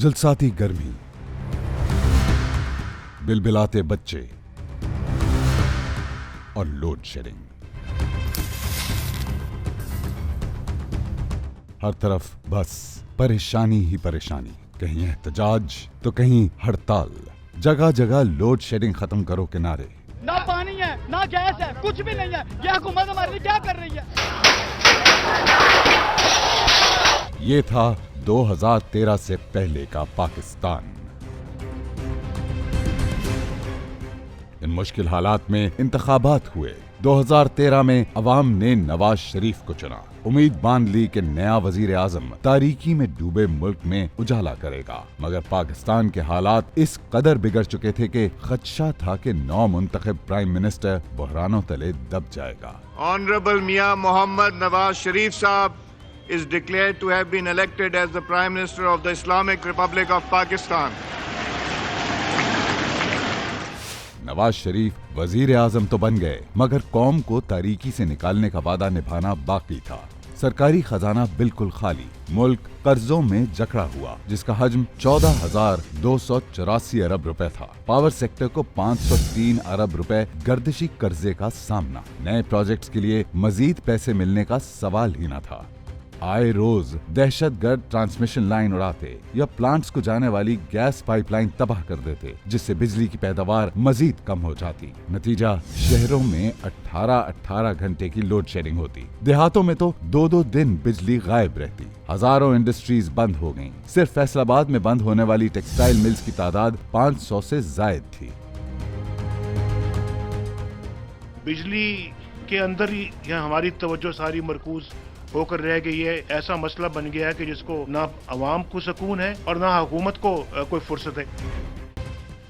جلساتی گرمی، بلبلاتے بچے اور لوڈ شیڈنگ، ہر طرف بس پریشانی ہی پریشانی، کہیں احتجاج تو کہیں ہڑتال، جگہ جگہ لوڈ شیڈنگ ختم کرو کے نعرے۔ نہ پانی ہے نہ گیس ہے، کچھ بھی نہیں ہے، یہ حکومت ہمارے لیے کیا کر رہی ہے؟ یہ تھا 2013 سے پہلے کا پاکستان۔ ان مشکل حالات میں انتخابات ہوئے۔ 2013 میں عوام نے نواز شریف کو چنا، امید باندھ لی کہ نیا وزیر اعظم تاریکی میں ڈوبے ملک میں اجالا کرے گا، مگر پاکستان کے حالات اس قدر بگڑ چکے تھے کہ خدشہ تھا کہ نو منتخب پرائم منسٹر بحرانوں تلے دب جائے گا۔ Honorable Mia Mohammad Nawaz Sharif Saab is declared to have been elected as the Prime Minister of the Islamic Republic of Pakistan. Nawaz Sharif وزیر اعظم تو بن گئے، مگر قوم کو تاریکی سے نکالنے کا وعدہ نبھانا باقی تھا۔ سرکاری خزانہ بالکل خالی، ملک قرضوں میں جکڑا ہوا جس کا حجم 14,284 ارب روپے تھا۔ پاور سیکٹر کو 503 ارب روپے گردشی قرضے کا سامنا، نئے پروجیکٹس کے لیے مزید پیسے ملنے کا سوال ہی نہ تھا۔ آئے روز دہشت گرد ٹرانسمیشن لائن اڑاتے یا پلانٹس کو جانے والی گیس پائپ لائن تباہ کر دیتے، جس سے بجلی کی پیداوار مزید کم ہو جاتی۔ نتیجہ شہروں میں 18 گھنٹے کی لوڈ شیڈنگ ہوتی، دیہاتوں میں تو 2 دن بجلی غائب رہتی، ہزاروں انڈسٹریز بند ہو گئیں۔ صرف فیصل آباد میں بند ہونے والی ٹیکسٹائل ملز کی تعداد 500 سے زائد تھی۔ بجلی کے اندر ہی ہماری توجہ ساری مرکوز ہو کر رہ گئی ہے۔ ایسا مسئلہ بن گیا ہے کہ جس کو نہ عوام کو سکون ہے اور نہ حکومت کو کوئی فرصت ہے۔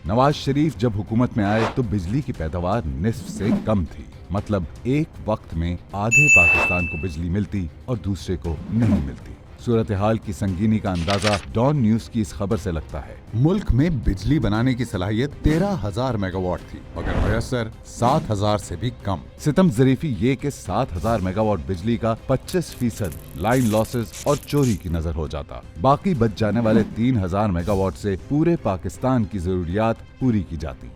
نواز شریف جب حکومت میں آئے تو بجلی کی پیداوار نصف سے کم تھی، مطلب ایک وقت میں آدھے پاکستان کو بجلی ملتی اور دوسرے کو نہیں ملتی۔ صورتحال کی سنگینی کا اندازہ ڈان نیوز کی اس خبر سے لگتا ہے۔ ملک میں بجلی بنانے کی صلاحیت 13,000 میگا واٹ تھی، مگر میسر 7,000 سے بھی کم۔ ستم ظریفی یہ کہ 7,000 میگا واٹ بجلی کا 25% لائن لاسز اور چوری کی نظر ہو جاتا، باقی بچ جانے والے 3,000 میگا واٹ سے پورے پاکستان کی ضروریات پوری کی جاتی۔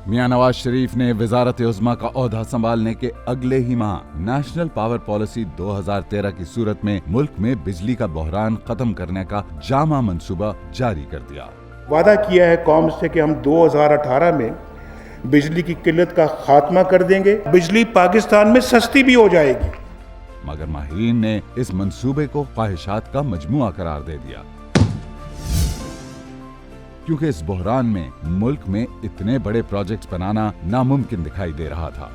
میاں نواز شریف نے وزارت عظمیٰ کا عہدہ سنبھالنے کے اگلے ہی ماہ نیشنل پاور پالیسی 2013 کی صورت میں ملک میں بجلی کا بحران ختم کرنے کا جامع منصوبہ جاری کر دیا۔ وعدہ کیا ہے قوم سے کہ ہم 2018 میں بجلی کی قلت کا خاتمہ کر دیں گے، بجلی پاکستان میں سستی بھی ہو جائے گی۔ مگر ماہرین نے اس منصوبے کو خواہشات کا مجموعہ قرار دے دیا، کیونکہ اس بحران میں ملک میں اتنے بڑے پروجیکٹس بنانا ناممکن دکھائی دے رہا تھا۔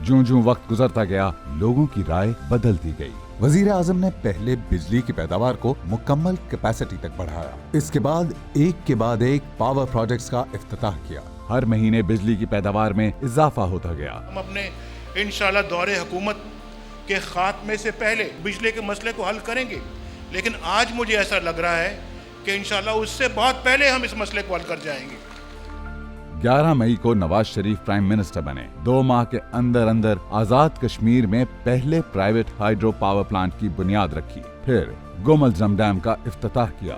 جوں وقت گزرتا گیا لوگوں کی رائے بدلتی گئی۔ وزیر اعظم نے پہلے بجلی کی پیداوار کو مکمل کیپیسٹی تک بڑھایا، اس کے بعد ایک کے بعد ایک پاور پروجیکٹس کا افتتاح کیا۔ ہر مہینے بجلی کی پیداوار میں اضافہ ہوتا گیا۔ ہم اپنے انشاءاللہ دور حکومت کے خاتمے سے پہلے بجلی کے مسئلے کو حل کریں گے، لیکن آج مجھے ایسا لگ رہا ہے کہ انشاءاللہ اس سے بہت پہلے ہم اس مسئلے کو حل کر جائیں گے۔ 11 مئی کو نواز شریف پرائم منسٹر بنے۔ 2 ماہ کے اندر آزاد کشمیر میں پہلے پرائیویٹ ہائیڈرو پاور پلانٹ کی بنیاد رکھی، پھر گومل ڈیم کا افتتاح کیا۔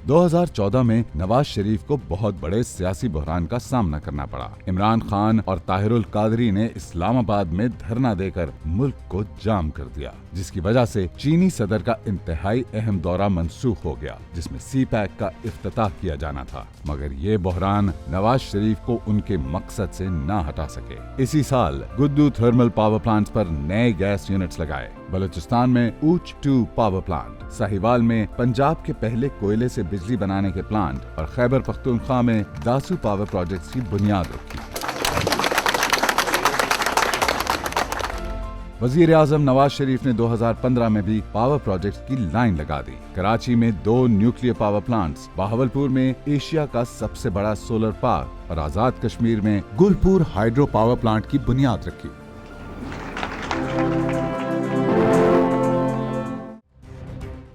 2014 میں نواز شریف کو بہت بڑے سیاسی بحران کا سامنا کرنا پڑا۔ عمران خان اور طاہر القادری نے اسلام آباد میں دھرنا دے کر ملک کو جام کر دیا، جس کی وجہ سے چینی صدر کا انتہائی اہم دورہ منسوخ ہو گیا، جس میں سی پیک کا افتتاح کیا جانا تھا، مگر یہ بحران نواز شریف کو ان کے مقصد سے نہ ہٹا سکے۔ اسی سال گدو تھرمل پاور پلانٹس پر نئے گیس یونٹس لگائے، بلوچستان میں اوچ 2 پاور پلانٹ، ساہیوال میں پنجاب کے پہلے کوئلے سے بجلی بنانے کے پلانٹ اور خیبر پختونخوا میں داسو پاور پروجیکٹس کی بنیاد رکھی۔ وزیر اعظم نواز شریف نے 2015 میں بھی پاور پروجیکٹس کی لائن لگا دی۔ کراچی میں 2 نیوکلیئر پاور پلانٹس، بہاولپور میں ایشیا کا سب سے بڑا سولر پارک اور آزاد کشمیر میں گلپور ہائیڈرو پاور پلانٹ کی بنیاد رکھی۔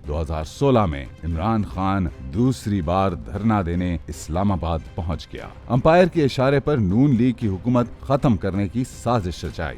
2016 میں عمران خان دوسری بار دھرنا دینے اسلام آباد پہنچ گیا۔ امپائر کے اشارے پر نون لیگ کی حکومت ختم کرنے کی سازش رچائی۔